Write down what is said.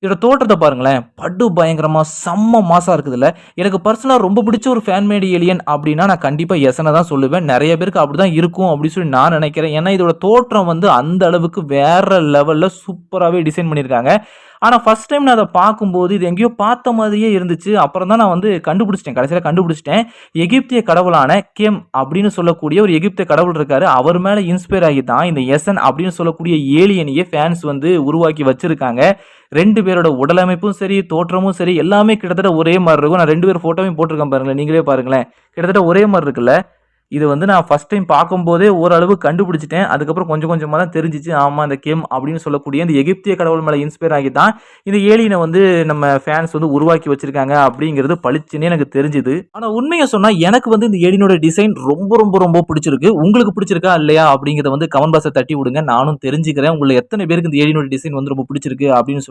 இதோட தோற்றத்த பாருங்களேன். படு பயங்கரமா செம்ம மாஸா இருக்குதுல்ல. எனக்கு பர்சனலா ரொம்ப பிடிச்ச ஒரு ஃபேன் மேட் ஏலியன் அப்டின்னா, நான் கண்டிப்பா எசன தான் சொல்லுவேன். நெறைய பேருக்கு அப்டிதான் இருக்கும் அப்டின்னு சொல்லி நான் நெனைக்கிறேன். ஏன்னா, இதோட தோற்றம் வந்து அந்த அளவுக்கு வேற லெவல்ல சூப்பராவே டிசைன் பண்ணியிருக்காங்க. ஆனா, ஃபர்ஸ்ட் டைம் நான் அத பார்க்கும்போது, இது எங்கேயோ பார்த்த மாதிரியே இருந்துச்சு. அப்புறம் தான் நான் வந்து கண்டுபிடிச்சுட்டேன். கடைசியில கண்டுபிடிச்சுட்டேன். எகிப்திய கடவுளான கெம் அப்படின்னு சொல்லக்கூடிய ஒரு எகிப்திய கடவுள் இருக்காரு. அவர் மேல இன்ஸ்பயர் ஆகி தான் இந்த எசன் அப்படின்னு சொல்லக்கூடிய ஏலியனையே ஃபேன்ஸ் வந்து உருவாக்கி வச்சிருக்காங்க. 2 பேரோட உடலமைப்பும் சரி, தோற்றமும் சரி, எல்லாமே கிட்டத்தட்ட ஒரே மாரி இருக்கும். நான் 2 பேர் ஃபோட்டோவையும் போட்டிருக்கேன் பாருங்களேன். நீங்களே பாருங்களேன். கிட்டத்தட்ட ஒரே மாரி இருக்குல்ல. இது வந்து நான் ஃபர்ஸ்ட் டைம் பார்க்கும்போதே ஓரளவு கண்டுபிடிச்சுட்டேன். அதுக்கப்புறம் கொஞ்சம் கொஞ்சமா தான் தெரிஞ்சுச்சு. ஆமா இந்த கெம் அப்படின்னு சொல்லக்கூடிய இந்த எகிப்திய கடவுள் மேல இன்ஸ்பயர் ஆகி தான் இந்த ஏலியன வந்து நம்ம ஃபேன்ஸ் வந்து உருவாக்கி வச்சிருக்காங்க அப்படிங்கிறது பளிச்சுன்னு எனக்கு தெரிஞ்சுது. ஆனா உண்மைய சொன்னா எனக்கு வந்து இந்த ஏலியனோட டிசைன் ரொம்ப ரொம்ப ரொம்ப பிடிச்சிருக்கு. உங்களுக்கு பிடிச்சிருக்கா இல்லையா அப்படிங்கிறத வந்து கமெண்ட் பாக்ஸ்ல தட்டி விடுங்க. நானும் தெரிஞ்சுக்கிறேன். உங்கள எத்தன பேருக்கு இந்த ஏலியனோட டிசைன் வந்து ரொம்ப பிடிச்சிருக்கு அப்படின்னு